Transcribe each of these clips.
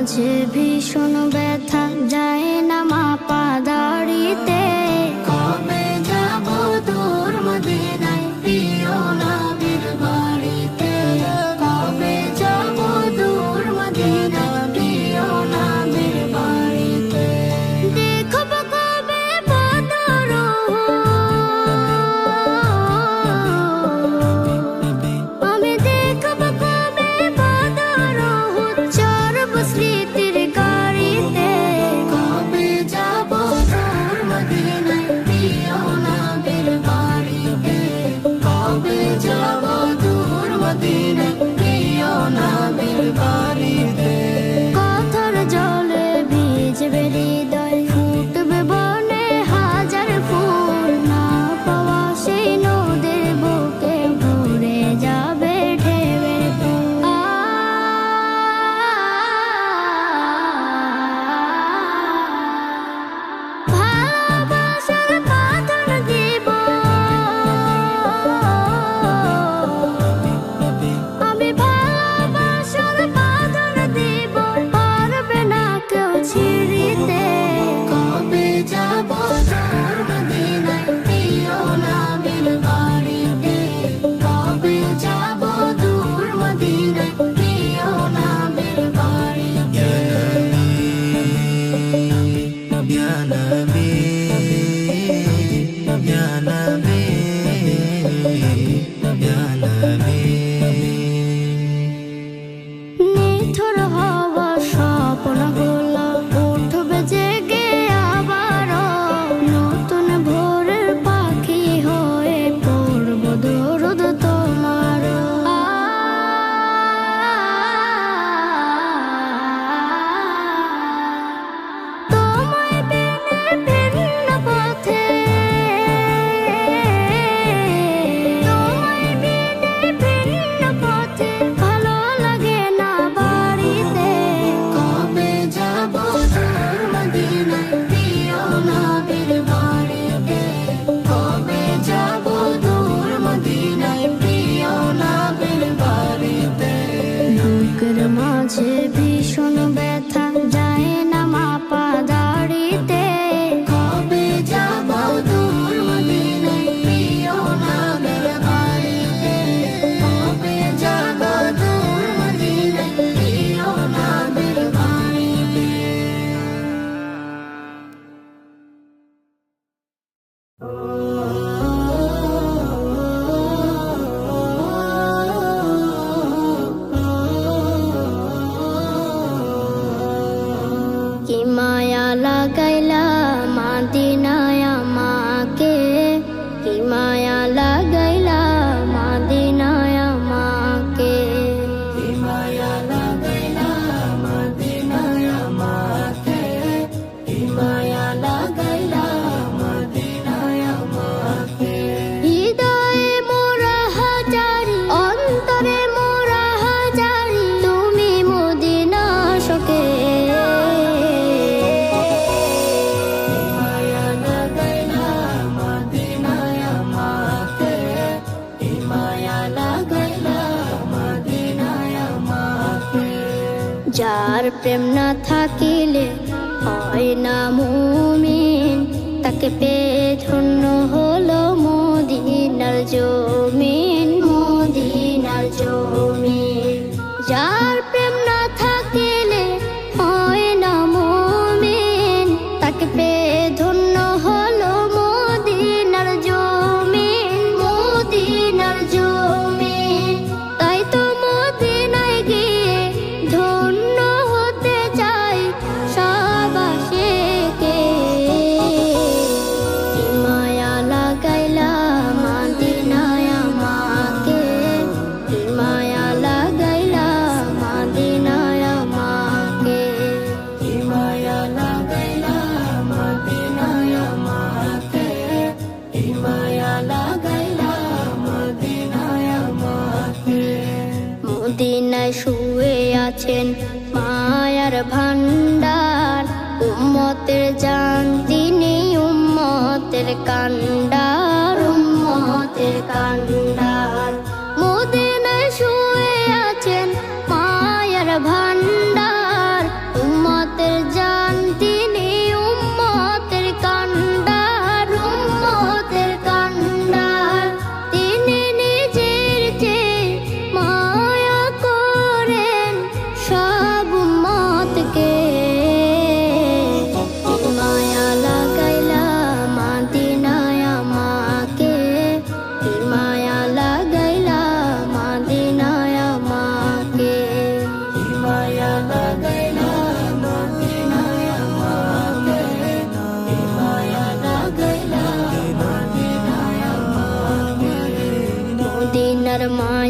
মাঝে ভীষণ ব্যথা, যায় না মাপা দাড়িতে। কবে যাব দূর মদিনায় প্রিয় নবীর বাড়িতে। কবে যাব দূর মদিনায় প্রিয় নবীর বাড়িতে। দেখব কবে বদর, আমি দেখব কবে বদর, চড়ব স্মৃতির গাড়িতে। কবে যাব দূর মদিনায় প্রিয় নবীর বাড়িতে। কবে যাব দূর মদিনায় প্রিয় নবীর বাড়িতে। কথার জলে ভিজবে হৃদয়, ফুটবে বনে হাজার ফুল। না পাওয়া সেই নদীর বুকে ভরে যাবে ঢেউয়ের ফুল। ভালোবাসার বাঁধন দিব আমি, ভালোবাসার বাঁধন দিব, পারবে না কেউ ছিঁড়িতে। কবে যাব দূর মদিনায় প্রিয় নবীর বাড়িতে। কবে যাব দূর মদিনায় প্রিয় নবীর বাড়িতে। Ya Nabi, Ya Nabi, Ya Nabi. নিথর হওয়া স্বপ্নগুলো উঠবে জেগে আবারও, নতুন ভোরের পাখি হয়ে পড়ব দরুদ তোমার। তোমায় বিনে ভিন্ন পথে, তোমায় বিনে ভিন্ন পথে, ভালো লাগে না বাড়িতে। কবে যাব দূর মদিনায় প্রিয় নবীর বাড়িতে। কবে যাব দূর মদিনায় প্রিয় নবীর বাড়িতে। বুকের মাঝে ভীষণ ব্যথা, যায় না মাপা দাড়িতে। কবে যাব দূর মদিনায় প্রিয় নবীর বাড়িতে। কবে যাব দূর মদিনায় প্রিয় নবীর বাড়িতে। কি মায়া লাগাইলা মাদিনায় আমাকে, কি মায়া লাগাইলা মাদিনায় আমাকে। কি মায়া লাগাইলা মদিনায় আমাকে। কি মায়া লাগাইলা মদিনায় আমাকে। হৃদয়ে মোরা হাজারি, অন্তরে মোরা হাজারি, তুমি মদিনা শোকে। মায়া লাগাইলা মদিনায় আমাকে। কি মায়া লাগাইলা মদিনায় আমাকে। যার প্রেম না থাকিলে হয় না মুমিন, তাকে পেয়ে ধন্য হলো মদিনার জমিন, মদিনার জমিন। যার প্রেম না থাকিলে হয় না মুমিন, তাকে পেয়ে ধন্য হলো মদিনার জমিন, মদিনার জমিন। তাই তো মদিনায় গিয়ে ধন্য হতে চাই সবাসীকে। কি মায়া লাগাইলা মদিনায় আমাকে, কি মায়া লাগাইলা মদিনায় আমাকে। কি মায়া লাগাইলা মদিনায় আমাকে। কি মায়া লাগাইলা মদিনায় আমাকে। মদিনায় শুয়ে আছেন মায়ার ভান্ডার, উম্মতের জান তিনি, উম্মতের কান্ডার, উম্মতের কান্ডার। মদিনায় শুয়ে আছেন মায়ার ভান্ডার,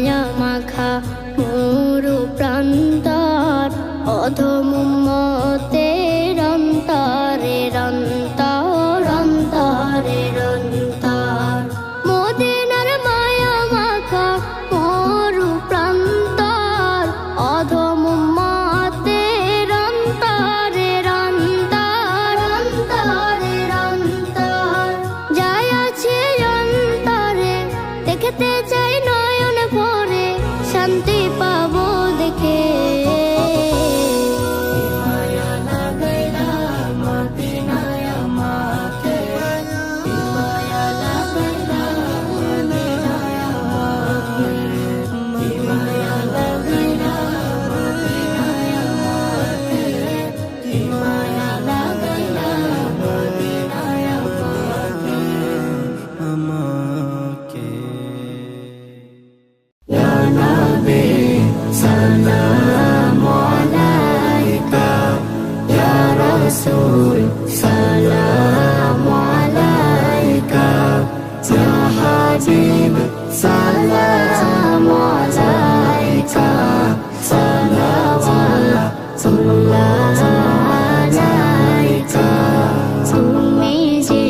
মায়া মাখা মরু প্রান্তর অধম উম্মতের অন্তরের অন্তর অন্তরের অন্তর মদিনার মায়া মাখা মরু প্রান্তর অধম উম্মতের অন্তরের অন্তর অন্তরের অন্তর যায় আছে অন্তরে দেখতে চাই নয়ন ভরে শান্তি পাবো দেখে মায়া লাগাইলা মদিনায় আমাকে মায়া লাগাইলা মদিনায় আমাকে মায়া লাগাইলা মদিনায় আমাকে মায়া লাগাইলা মদিনায় আমাকে Ya Nabi Salam Alaika Ya Rasul Salam Alaika Ya Habib Salam Alaika Salawatullah Alaika তুমি যে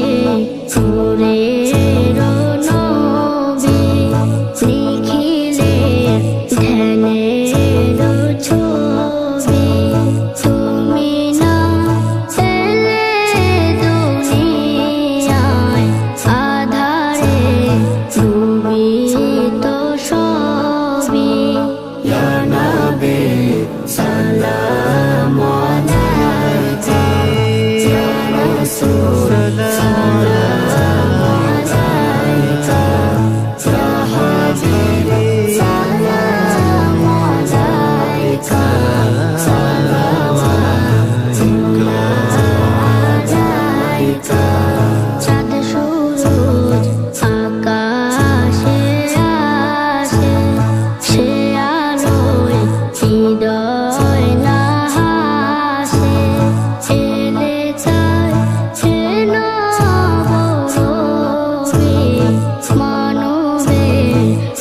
সুরের নবী নিখিলে ধ্যানের ছবি তুমি না এলে দুনিয়ায় আধারে ডুবিত সবই Ya Nabi Salam Alaika Ya Rasul Salam Alaika Ya Habib Salam Alaika Salawatullah Alaika চাঁদ সূরজ আকাশে আসে সে আলোয় হৃদয় না হাসে এলে চাই সে নবরবি মানবে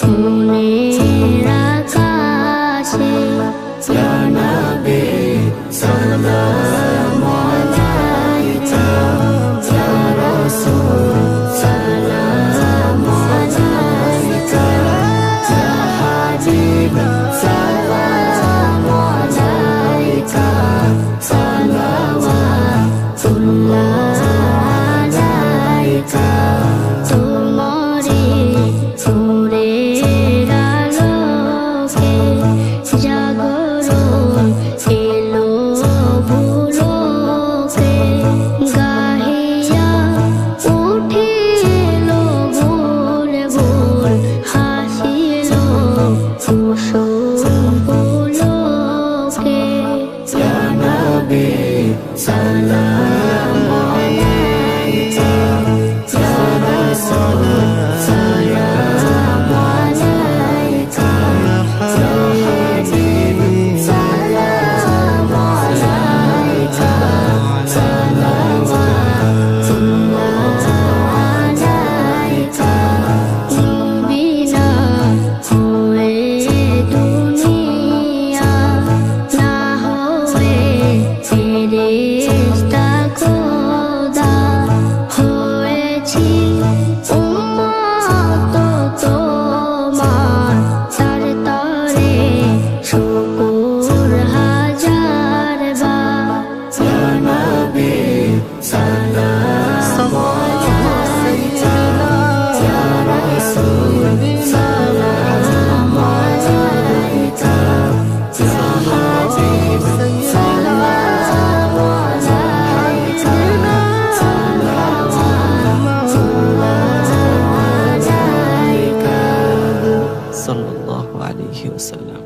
মনের আকাশে Ya Nabi Salam Alaika Ya Rasul Salam Alaika Ya Habib Salam Alaika Salawatullah Alaika তোমারি সুরের আলোকে জাগরণ এলো ভুলোকে গাহিয়া উঠিল ভুল ভুল হাসিল কুসুম ফুলকে Ya Nabi Salam Alaika Ya Rasul Salam Alaika Ya Habib Salam Alaika Salawatullah Alaika বিনা হয়ে দুনিয়া না হয়ে ফেরেশতা খোদা হয়েছি উম্মত তোমার তার তরে শুকুর হাজার বার Ya Nabi Salam Alaika Ya Rasul Salam Alaika Ya Habib Salam Alaika Salawatullah Alaika sallallahu alaihi wasallam.